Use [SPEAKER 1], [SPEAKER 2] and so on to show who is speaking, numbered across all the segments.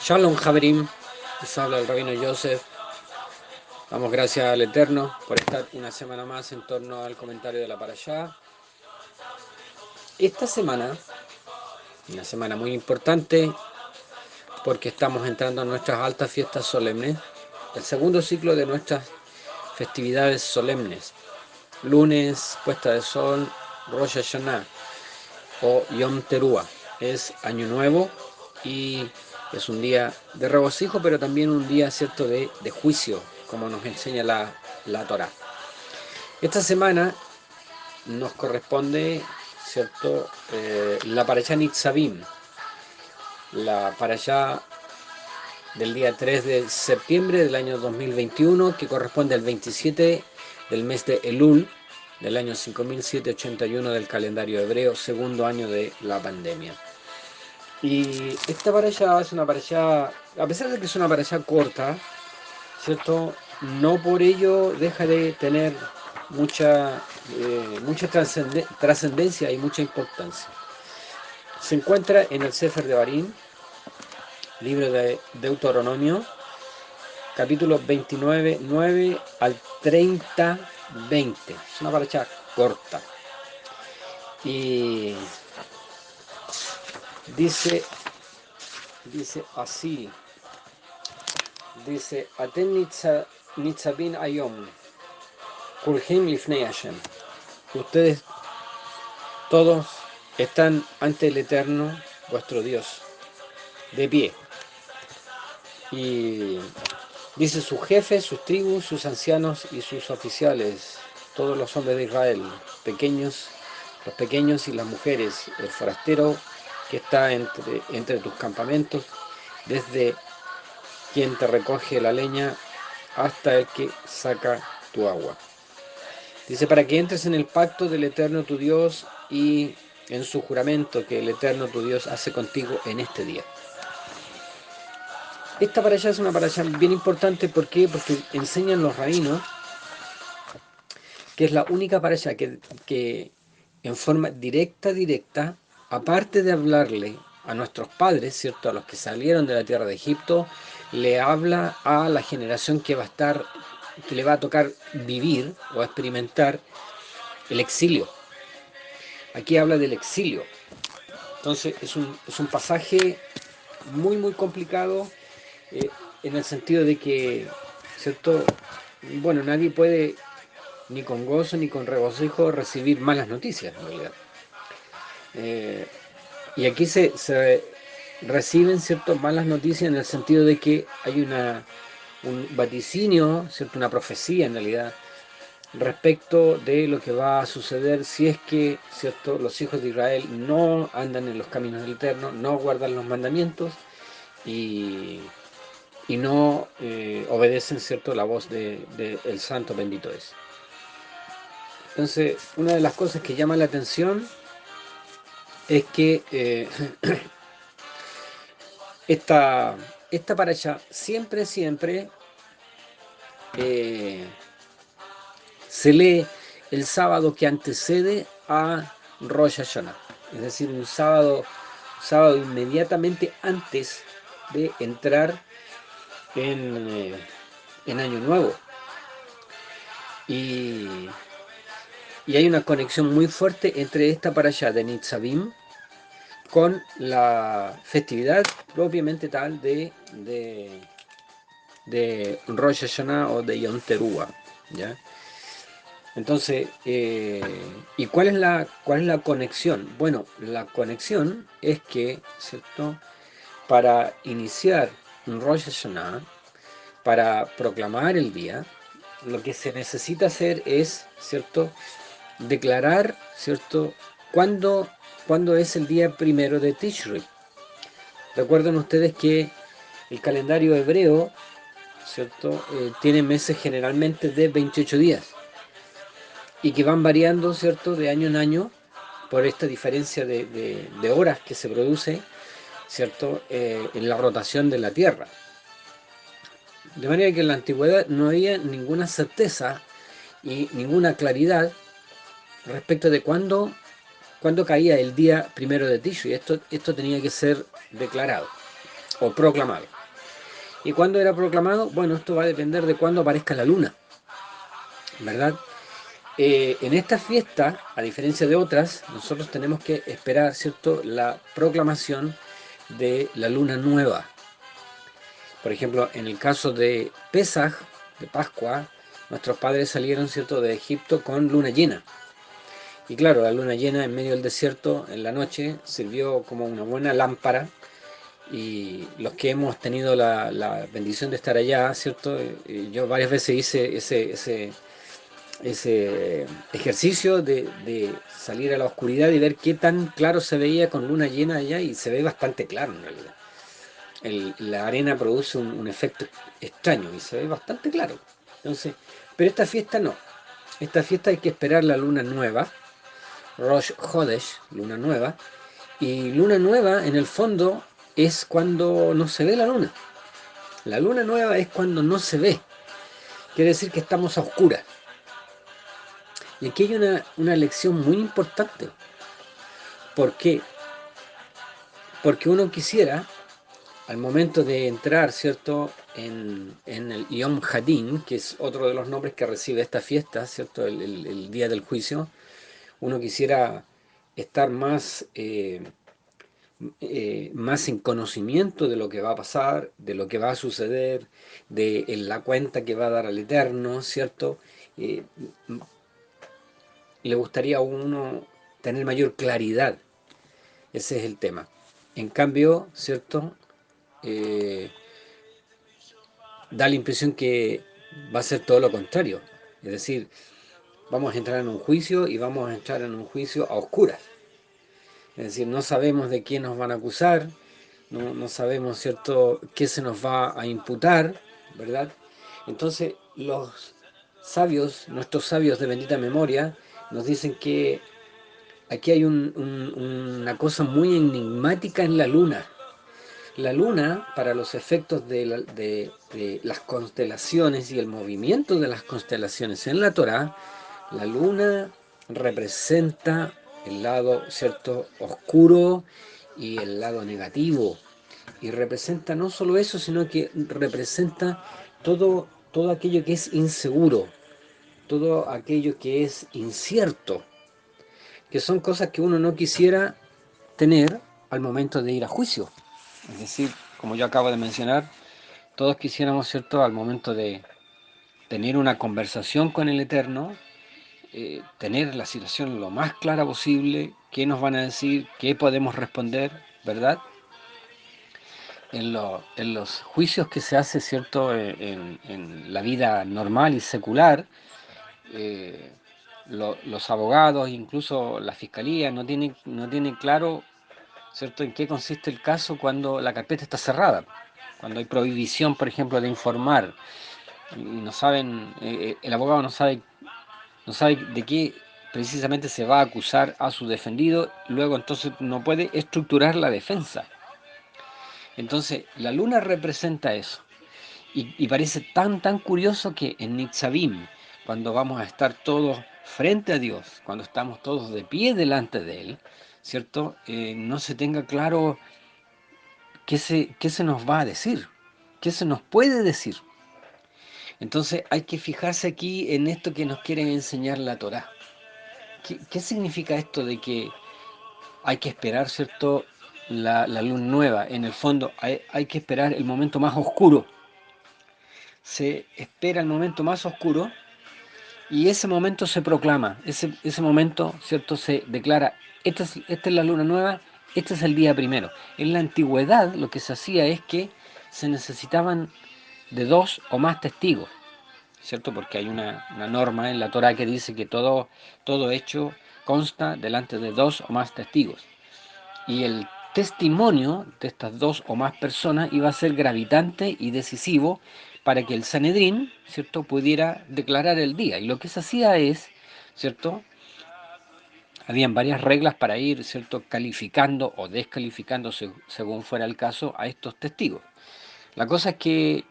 [SPEAKER 1] Shalom Javerim, les habla el rabino Joseph. Damos gracias al Eterno por estar una semana más en torno al comentario de la Parashá. Esta semana, una semana muy importante porque estamos entrando en nuestras altas fiestas solemnes, el segundo ciclo de nuestras festividades solemnes. Lunes, puesta de sol, Rosh Hashanah o Yom Teruah. Es Año Nuevo y es un día de regocijo, pero también un día, cierto, de juicio, como nos enseña la Torá. Esta semana nos corresponde, cierto, la Parashá Nitzavim, la Parashá del día 3 de septiembre del año 2021, que corresponde al 27 del mes de Elul, del año 5781 del calendario hebreo, segundo año de la pandemia. Y esta parashá es una parashá, a pesar de que es una parashá corta, ¿cierto? No por ello deja de tener mucha trascendencia y mucha importancia. Se encuentra en el Sefer de Barín, libro de Deuteronomio, capítulo 29, 9 al 30, 20. Es una parashá corta. Y dice así. Dice, Aten nitzabin ayom, kulhim lifnei Hashem. Ustedes todos están ante el Eterno, vuestro Dios, de pie. Y dice sus jefes, sus tribus, sus ancianos y sus oficiales, todos los hombres de Israel, pequeños, los pequeños y las mujeres, el forastero que está entre tus campamentos, desde quien te recoge la leña hasta el que saca tu agua. Dice, para que entres en el pacto del Eterno tu Dios y en su juramento que el Eterno tu Dios hace contigo en este día. Esta parashá es una parashá bien importante, ¿por qué? Porque enseñan los rabinos que es la única parashá que en forma directa, aparte de hablarle a nuestros padres, ¿cierto? A los que salieron de la tierra de Egipto, le habla a la generación que le va a tocar vivir o experimentar el exilio. Aquí habla del exilio. Entonces es un pasaje muy complicado, eh, en el sentido de que, ¿cierto? Bueno, nadie puede ni con gozo ni con regocijo recibir malas noticias, en realidad. Eh, y aquí se reciben, ¿cierto?, malas noticias en el sentido de que hay un vaticinio, ¿cierto?, una profecía en realidad, respecto de lo que va a suceder si es que, ¿cierto?, los hijos de Israel no andan en los caminos del Eterno, no guardan los mandamientos y, y no obedecen, ¿cierto?, la voz de el Santo bendito es. Entonces, una de las cosas que llama la atención es que esta, esta parasha siempre eh, se lee el sábado que antecede a Rosh Hashanah, es decir, un sábado inmediatamente antes de entrar en Año Nuevo. Y, y hay una conexión muy fuerte entre esta parasha de Nitzavim con la festividad propiamente tal de Rosh Hashanah o de Yom Teruah, ¿ya? Entonces, ¿y cuál es la conexión? Bueno, la conexión es que, ¿cierto?, para iniciar un Rosh Hashanah, para proclamar el día, lo que se necesita hacer es, ¿cierto?, declarar, ¿cierto?, cuándo es el día primero de Tishri. Recuerden ustedes que el calendario hebreo, ¿cierto?, tiene meses generalmente de 28 días y que van variando, ¿cierto?, de año en año por esta diferencia de horas que se produce, ¿cierto?, en la rotación de la Tierra. De manera que en la antigüedad no había ninguna certeza y ninguna claridad respecto de cuándo caía el día primero de Tishrei. Esto tenía que ser declarado. o proclamado. ¿Y cuándo era proclamado? Bueno, esto va a depender de cuándo aparezca la luna, ¿verdad? En esta fiesta, a diferencia de otras, nosotros tenemos que esperar, ¿cierto?, la proclamación de la luna nueva. Por ejemplo, en el caso de Pesaj, de Pascua, nuestros padres salieron, ¿cierto?, de Egipto con luna llena. Y claro, la luna llena en medio del desierto, en la noche, sirvió como una buena lámpara. Y los que hemos tenido la bendición de estar allá, ¿cierto? Yo varias veces hice ese ejercicio de salir a la oscuridad y ver qué tan claro se veía con luna llena allá, y se ve bastante claro en realidad. La arena produce un efecto extraño y se ve bastante claro. Entonces, pero esta fiesta no. Esta fiesta hay que esperar la luna nueva, Rosh Hodesh, luna nueva. Y luna nueva, en el fondo, es cuando no se ve la luna. La luna nueva es cuando no se ve. Quiere decir que estamos a oscuras. Y aquí hay una lección muy importante. ¿Por qué? Porque uno quisiera, al momento de entrar, ¿cierto?, en el Yom Hadin, que es otro de los nombres que recibe esta fiesta, ¿cierto?, el día del juicio, uno quisiera estar más en conocimiento de lo que va a pasar, de lo que va a suceder, de la cuenta que va a dar al Eterno, ¿cierto? Eh, Le gustaría a uno tener mayor claridad, ese es el tema. En cambio, ¿cierto? Eh, Da la impresión que va a ser todo lo contrario. Es decir, vamos a entrar en un juicio y vamos a entrar en un juicio a oscuras. Es decir, no sabemos de quién nos van a acusar, no sabemos, ¿cierto?, qué se nos va a imputar, ¿verdad? Entonces, los sabios, nuestros sabios de bendita memoria, nos dicen que aquí hay una cosa muy enigmática en la luna. La luna, para los efectos de las constelaciones y el movimiento de las constelaciones en la Torá, la luna representa el lado, ¿cierto?, oscuro y el lado negativo. Y representa no solo eso, sino que representa todo aquello que es inseguro, todo aquello que es incierto, que son cosas que uno no quisiera tener al momento de ir a juicio. Es decir, como yo acabo de mencionar, todos quisiéramos, ¿cierto?, al momento de tener una conversación con el Eterno, tener la situación lo más clara posible, qué nos van a decir, qué podemos responder, ¿verdad? En los juicios que se hace, ¿cierto?, en la vida normal y secular, eh, los abogados, incluso la fiscalía, no tienen claro, ¿cierto?, en qué consiste el caso cuando la carpeta está cerrada, cuando hay prohibición, por ejemplo, de informar, y no saben, el abogado no sabe de qué precisamente se va a acusar a su defendido, luego entonces no puede estructurar la defensa. Entonces, la luna representa eso. Y parece tan curioso que en Nitzavim, cuando vamos a estar todos frente a Dios, cuando estamos todos de pie delante de Él, ¿cierto? No se tenga claro qué se nos va a decir, qué se nos puede decir. Entonces hay que fijarse aquí en esto que nos quieren enseñar la Torá. ¿Qué significa esto de que hay que esperar, ¿cierto?, la luna nueva? En el fondo hay que esperar el momento más oscuro. Se espera el momento más oscuro y ese momento se proclama, ese momento, ¿cierto?, se declara, esta es la luna nueva, este es el día primero. En la antigüedad lo que se hacía es que se necesitaban de 2 o más testigos, ¿cierto? Porque hay una norma en la Torá que dice que todo hecho consta delante de 2 o más testigos. Y el testimonio de estas 2 o más personas iba a ser gravitante y decisivo para que el Sanedrín, ¿cierto?, pudiera declarar el día. Y lo que se hacía es, ¿cierto?, habían varias reglas para ir, ¿cierto?, calificando o descalificando, según fuera el caso, a estos testigos. La cosa es que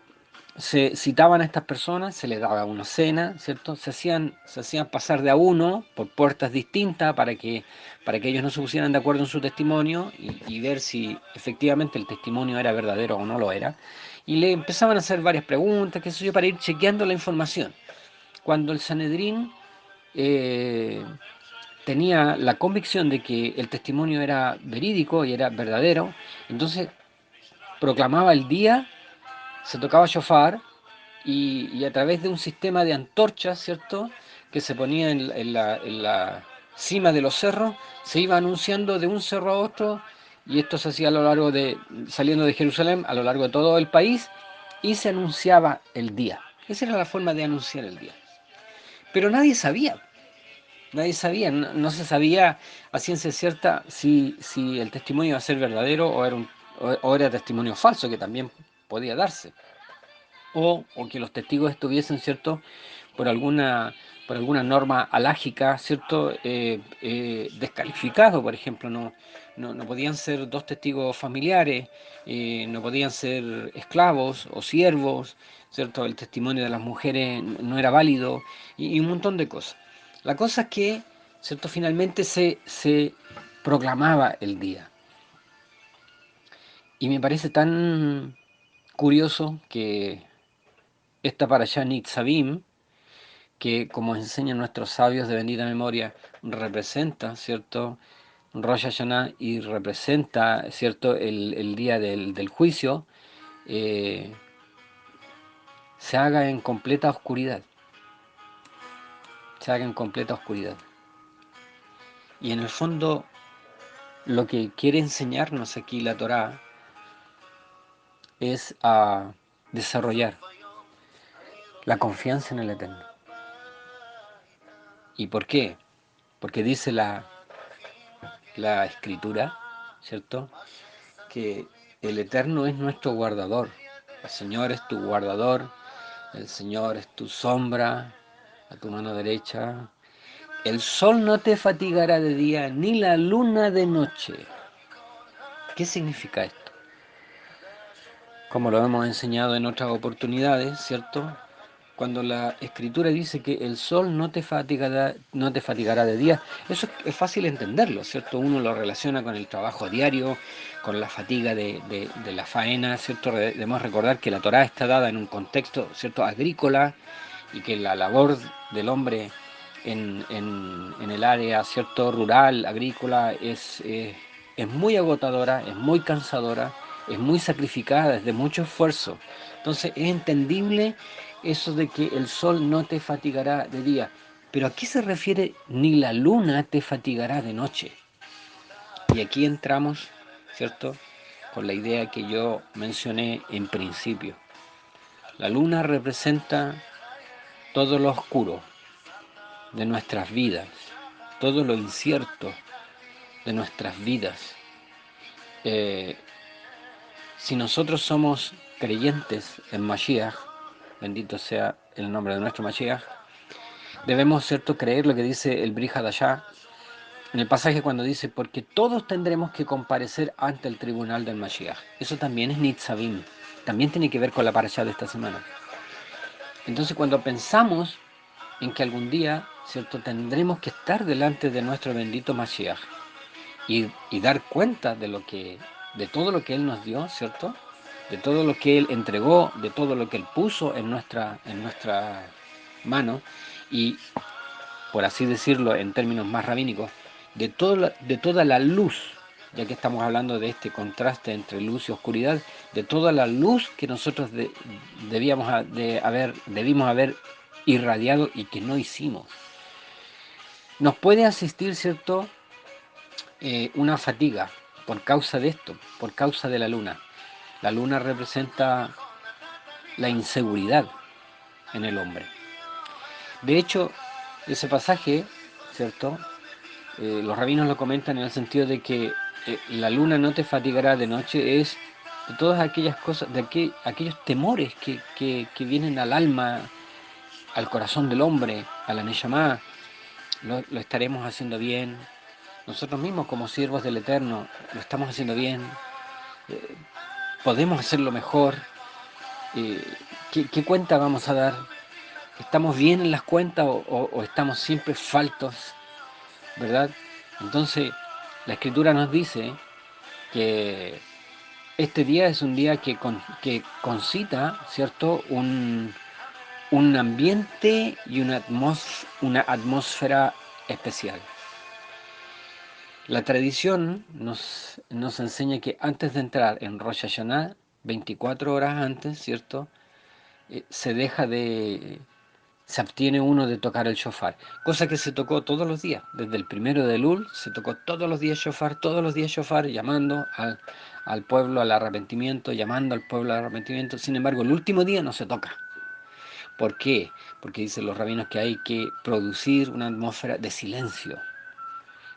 [SPEAKER 1] se citaban a estas personas, se les daba una cena, ¿cierto? Se hacían pasar de a uno por puertas distintas para que ellos no se pusieran de acuerdo en su testimonio y ver si efectivamente el testimonio era verdadero o no lo era. Y le empezaban a hacer varias preguntas, qué sé yo, para ir chequeando la información. Cuando el Sanedrín eh, tenía la convicción de que el testimonio era verídico y era verdadero, entonces proclamaba el día, se tocaba shofar y a través de un sistema de antorchas, ¿cierto?, que se ponía en la cima de los cerros, se iba anunciando de un cerro a otro, y esto se hacía a lo largo de, saliendo de Jerusalén, a lo largo de todo el país, y se anunciaba el día. Esa era la forma de anunciar el día. Pero nadie sabía, no se sabía a ciencia cierta si el testimonio iba a ser verdadero o era testimonio falso, que también podía darse. O que los testigos estuviesen, ¿cierto?, por alguna, por alguna norma alágica, ¿cierto?, descalificados, por ejemplo, no podían ser dos testigos familiares, no podían ser esclavos o siervos, ¿cierto?, el testimonio de las mujeres no era válido, y un montón de cosas. La cosa es que, ¿cierto?, finalmente se proclamaba el día. Y me parece tan curioso que esta parashá Nitzavim, que como enseñan nuestros sabios de bendita memoria, representa, ¿cierto?, Rosh Hashanah, y representa, ¿cierto?, el día del juicio, eh, se haga en completa oscuridad. Se haga en completa oscuridad. Y en el fondo, lo que quiere enseñarnos aquí la Torá es a desarrollar la confianza en el Eterno. ¿Y por qué? Porque dice la Escritura, ¿cierto?, que el Eterno es nuestro guardador. El Señor es tu guardador, el Señor es tu sombra a tu mano derecha. El sol no te fatigará de día, ni la luna de noche. ¿Qué significa esto? Como lo hemos enseñado en otras oportunidades, ¿cierto? Cuando la Escritura dice que el sol no te fatigará de día, eso es fácil entenderlo, ¿cierto? Uno lo relaciona con el trabajo diario, con la fatiga de la faena, ¿cierto? Debemos recordar que la Torá está dada en un contexto, ¿cierto?, agrícola, y que la labor del hombre en el área, ¿cierto?, rural, agrícola, es muy agotadora, es muy cansadora, es muy sacrificada, es de mucho esfuerzo. Entonces es entendible eso de que el sol no te fatigará de día. Pero ¿a qué se refiere ni la luna te fatigará de noche? Y aquí entramos, ¿cierto?, con la idea que yo mencioné en principio. La luna representa todo lo oscuro de nuestras vidas, todo lo incierto de nuestras vidas. Eh, si nosotros somos creyentes en Mashiach, bendito sea el nombre de nuestro Mashiach, debemos, ¿cierto?, creer lo que dice el Brit Hadashah en el pasaje cuando dice, porque todos tendremos que comparecer ante el tribunal del Mashiach. Eso también es Nitzavim, también tiene que ver con la parashá de esta semana. Entonces cuando pensamos en que algún día, ¿cierto?, tendremos que estar delante de nuestro bendito Mashiach y dar cuenta de todo lo que Él nos dio, ¿cierto?, de todo lo que Él entregó, de todo lo que Él puso en nuestra mano, y, por así decirlo en términos más rabínicos, de toda la luz, ya que estamos hablando de este contraste entre luz y oscuridad, de toda la luz que nosotros debimos haber irradiado y que no hicimos. Nos puede asistir, ¿cierto?, una fatiga por causa de esto, por causa de la luna. La luna representa la inseguridad en el hombre. De hecho, ese pasaje, ¿cierto?, los rabinos lo comentan en el sentido de que la luna no te fatigará de noche, es de todas aquellas cosas, aquellos temores que vienen al alma, al corazón del hombre, a la Neshama. Lo estaremos haciendo bien. Nosotros mismos como siervos del Eterno lo estamos haciendo bien. Podemos hacerlo mejor. Eh, ¿qué cuenta vamos a dar? ¿Estamos bien en las cuentas o estamos siempre faltos, verdad? Entonces, la Escritura nos dice que este día es un día que concita, ¿cierto? Un ambiente y una atmósfera especial. La tradición nos enseña que antes de entrar en Rosh Hashanah, 24 horas antes, ¿cierto? Se deja de, se abstiene uno de tocar el shofar, cosa que se tocó todos los días, desde el primero de Elul se tocó todos los días shofar, llamando al pueblo al arrepentimiento, llamando al pueblo al arrepentimiento. Sin embargo, el último día no se toca. ¿Por qué? Porque dicen los rabinos que hay que producir una atmósfera de silencio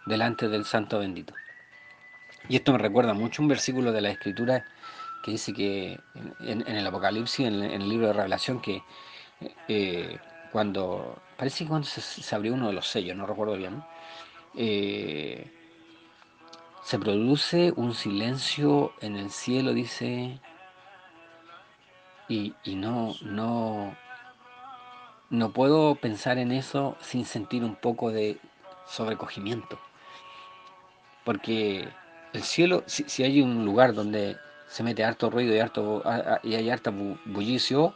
[SPEAKER 1] delante del santo bendito. Y esto me recuerda mucho un versículo de la Escritura que dice que en el Apocalipsis, en el libro de Revelación, que eh, parece que cuando se abrió uno de los sellos, no recuerdo bien, eh, se produce un silencio en el cielo, dice, y no puedo pensar en eso sin sentir un poco de sobrecogimiento. Porque el cielo, si hay un lugar donde se mete harto ruido y hay harto bullicio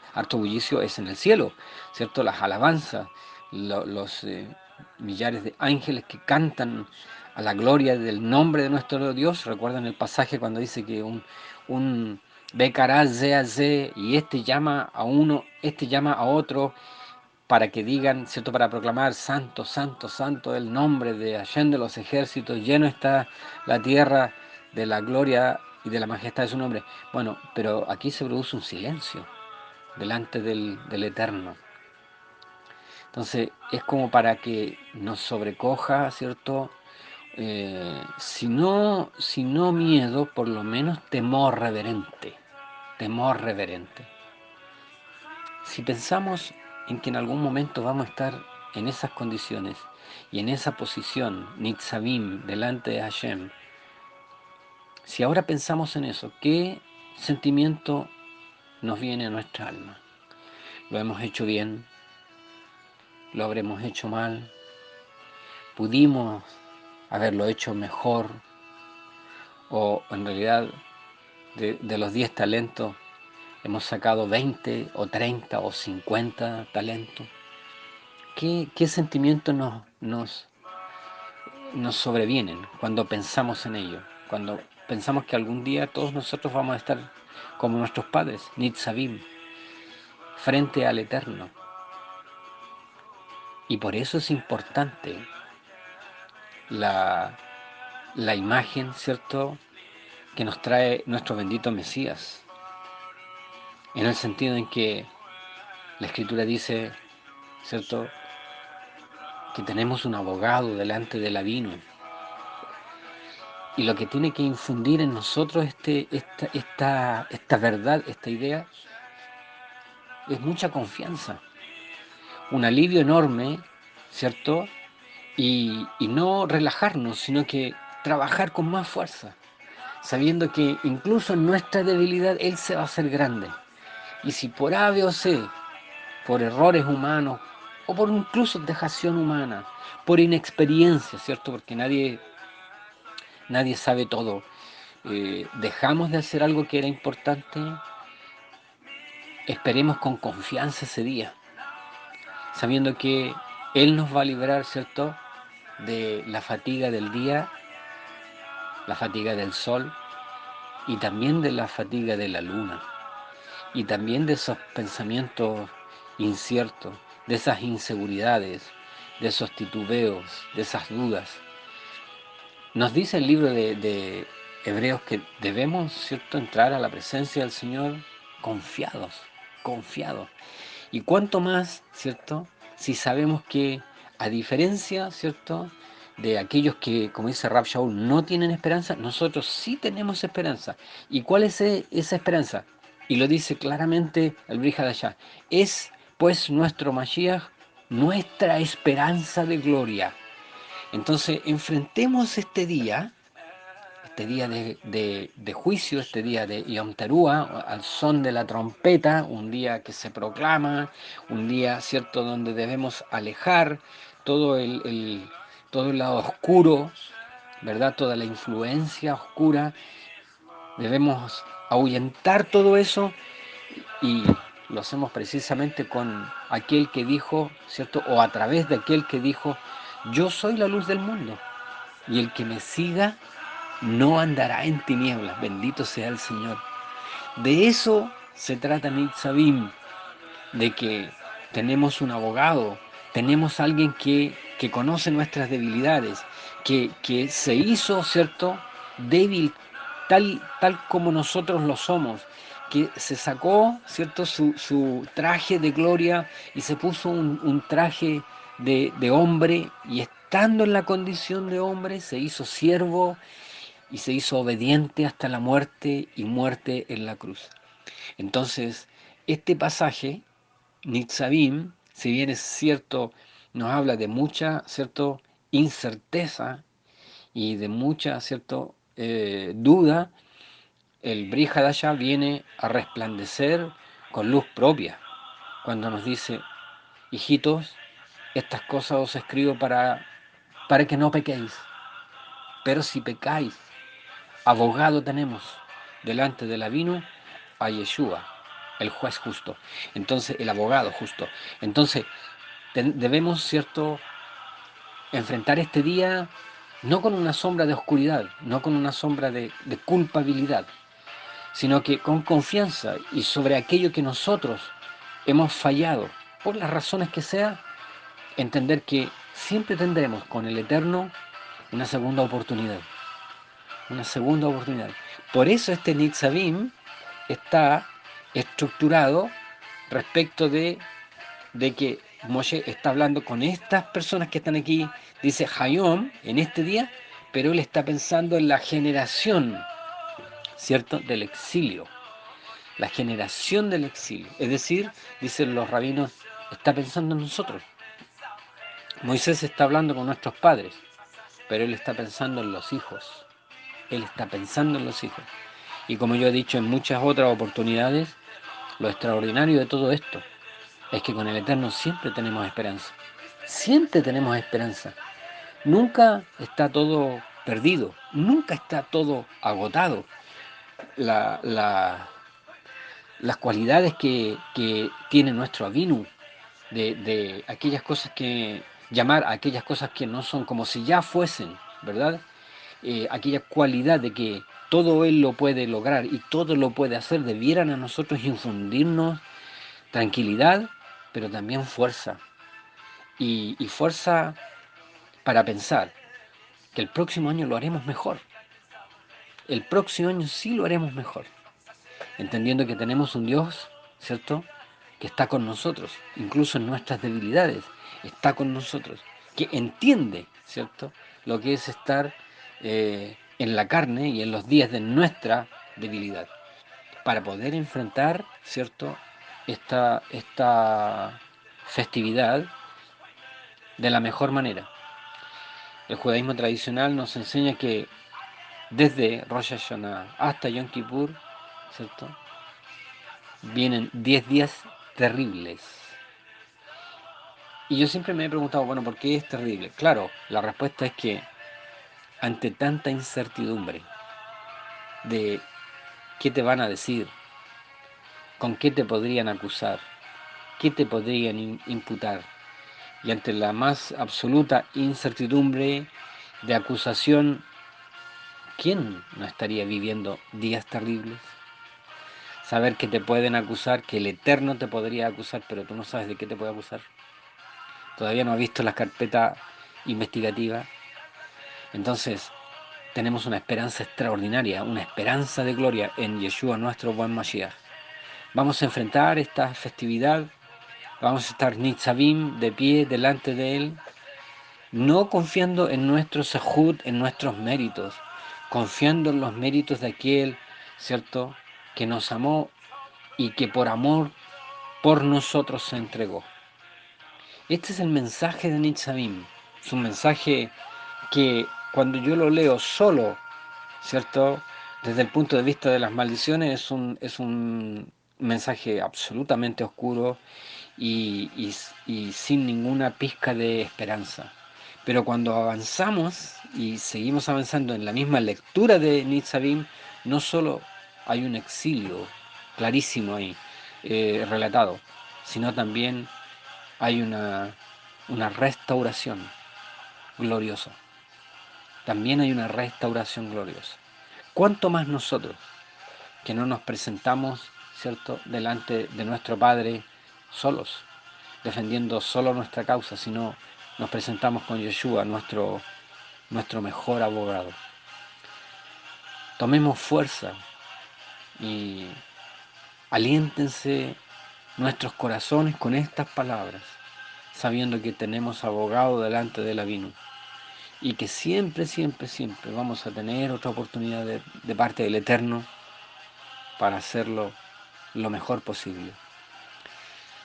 [SPEAKER 1] es en el cielo, ¿cierto? Las alabanzas, los millares de ángeles que cantan a la gloria del nombre de nuestro Dios. Recuerdan el pasaje cuando dice que un Becará Zé y este llama a uno, este llama a otro para que digan, ¿cierto? Para proclamar, santo, santo, santo, el nombre de Hashem de los ejércitos, lleno está la tierra de la gloria y de la majestad de su nombre. Bueno, pero aquí se produce un silencio delante del Eterno. Entonces, es como para que nos sobrecoja, ¿cierto? Si no miedo, por lo menos temor reverente. Temor reverente. Si pensamos en que en algún momento vamos a estar en esas condiciones y en esa posición, Nitzavim, delante de Hashem, si ahora pensamos en eso, ¿qué sentimiento nos viene a nuestra alma? ¿Lo hemos hecho bien? ¿Lo habremos hecho mal? ¿Pudimos haberlo hecho mejor? ¿O en realidad de los 10 talentos hemos sacado 20 o 30 o 50 talentos? ¿Qué sentimiento nos sobrevienen cuando pensamos en ello? Cuando pensamos que algún día todos nosotros vamos a estar como nuestros padres, Nitzavim, frente al Eterno. Y por eso es importante la, la imagen, ¿cierto?, que nos trae nuestro bendito Mesías, en el sentido en que la Escritura dice, ¿cierto?, que tenemos un abogado delante del Abino, y lo que tiene que infundir en nosotros esta verdad, esta idea, es mucha confianza, un alivio enorme, ¿cierto? Y no relajarnos, sino que trabajar con más fuerza, sabiendo que incluso en nuestra debilidad Él se va a hacer grande. Y si por A, B o C, por errores humanos, o por incluso dejación humana, por inexperiencia, ¿cierto? Porque nadie sabe todo. Dejamos de hacer algo que era importante, esperemos con confianza ese día, sabiendo que Él nos va a librar, ¿cierto?, de la fatiga del día, la fatiga del sol y también de la fatiga de la luna y también de esos pensamientos inciertos, de esas inseguridades, de esos titubeos, de esas dudas. Nos dice el libro de Hebreos que debemos, ¿cierto?, entrar a la presencia del Señor confiados, confiados. Y cuánto más, ¿cierto?, si sabemos que, a diferencia, ¿cierto?, de aquellos que, como dice Rab Shaul, no tienen esperanza, nosotros sí tenemos esperanza. ¿Y cuál es esa esperanza? Y lo dice claramente el Brihadashah. Es, pues, nuestro Mashiach, nuestra esperanza de gloria. Entonces, enfrentemos este este día de juicio, este día de Yom Teruah, al son de la trompeta, un día que se proclama, un día, ¿cierto?, donde debemos alejar todo todo el lado oscuro, ¿verdad?, toda la influencia oscura, debemos ahuyentar todo eso y lo hacemos precisamente con aquel que dijo, ¿cierto?, o a través de aquel que dijo, yo soy la luz del mundo y el que me siga no andará en tinieblas, bendito sea el Señor. De eso se trata Nitzavim, de que tenemos un abogado, tenemos alguien que conoce nuestras debilidades, que se hizo, ¿cierto?, débil tal como nosotros lo somos, que se sacó, ¿cierto?, su traje de gloria y se puso un traje de hombre y estando en la condición de hombre se hizo siervo y se hizo obediente hasta la muerte y muerte en la cruz. Entonces, este pasaje, Nitzavim, si bien es cierto, nos habla de mucha, ¿cierto?, incerteza y de mucha, ¿cierto?, duda, el Bri Hadashah viene a resplandecer con luz propia, cuando nos dice, hijitos, estas cosas os escribo para que no pequéis, pero si pecáis, abogado tenemos delante del Abino a Yeshua, el juez justo, entonces el abogado justo. Entonces debemos, ¿cierto?, enfrentar este día no con una sombra de oscuridad, no con una sombra de culpabilidad, sino que con confianza y sobre aquello que nosotros hemos fallado, por las razones que sea, entender que siempre tendremos con el Eterno una segunda oportunidad. Una segunda oportunidad. Por eso este Nitzavim está estructurado respecto de que Moshe está hablando con estas personas que están aquí, dice Hayom, en este día, pero él está pensando en la generación, ¿cierto?, del exilio. La generación del exilio. Es decir, dicen los rabinos, está pensando en nosotros. Moisés está hablando con nuestros padres, pero él está pensando en los hijos. Él está pensando en los hijos. Y como yo he dicho en muchas otras oportunidades, lo extraordinario de todo esto es que con el Eterno siempre tenemos esperanza. Siempre tenemos esperanza. Nunca está todo perdido. Nunca está todo agotado. La, la, las cualidades que tiene nuestro Avinu, de aquellas cosas que llamar a aquellas cosas que no son como si ya fuesen, ¿verdad? Aquella cualidad de que todo Él lo puede lograr y todo lo puede hacer, debieran a nosotros infundirnos tranquilidad, pero también fuerza. Y fuerza para pensar que el próximo año lo haremos mejor. El próximo año sí lo haremos mejor. Entendiendo que tenemos un Dios, ¿cierto?, que está con nosotros, incluso en nuestras debilidades, está con nosotros, que entiende, ¿cierto?, lo que es estar en la carne y en los días de nuestra debilidad, para poder enfrentar, ¿cierto?, esta festividad de la mejor manera. El judaísmo tradicional nos enseña que desde Rosh Hashanah hasta Yom Kippur, ¿cierto?, vienen 10 días terribles. Y yo siempre me he preguntado, bueno, ¿por qué es terrible? Claro, la respuesta es que ante tanta incertidumbre de qué te van a decir, con qué te podrían acusar, qué te podrían imputar, y ante la más absoluta incertidumbre de acusación, ¿quién no estaría viviendo días terribles? Saber que te pueden acusar, que el Eterno te podría acusar, pero tú no sabes de qué te puede acusar. Todavía no has visto la carpeta investigativa. Entonces, tenemos una esperanza extraordinaria, una esperanza de gloria en Yeshua, nuestro buen Mashiach. Vamos a enfrentar esta festividad, vamos a estar Nitzavim de pie delante de Él, no confiando en nuestro sehut, en nuestros méritos, confiando en los méritos de aquel, ¿cierto?, que nos amó y que por amor por nosotros se entregó. Este es el mensaje de Nitzavim. Es un mensaje que cuando yo lo leo solo ¿cierto? Desde el punto de vista de las maldiciones es un mensaje absolutamente oscuro y sin ninguna pizca de esperanza. Pero cuando avanzamos y seguimos avanzando en la misma lectura de Nitzavim, no solo hay un exilio clarísimo ahí, relatado, sino también hay una restauración gloriosa. También hay una restauración gloriosa. ¿Cuánto más nosotros que no nos presentamos, ¿cierto?, delante de nuestro Padre solos, defendiendo solo nuestra causa, sino nos presentamos con Yeshua, nuestro mejor abogado? Tomemos fuerza y aliéntense nuestros corazones con estas palabras, sabiendo que tenemos abogado delante del Abino y que siempre, siempre, siempre vamos a tener otra oportunidad de parte del Eterno para hacerlo lo mejor posible.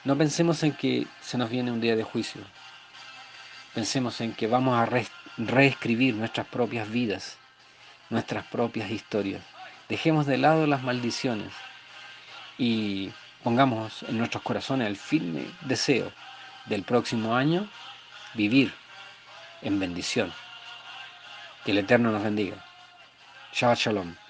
[SPEAKER 1] No pensemos en que se nos viene un día de juicio. Pensemos en que vamos a reescribir nuestras propias vidas, nuestras propias historias. Dejemos de lado las maldiciones y pongamos en nuestros corazones el firme deseo del próximo año vivir en bendición. Que el Eterno nos bendiga. Shabbat Shalom.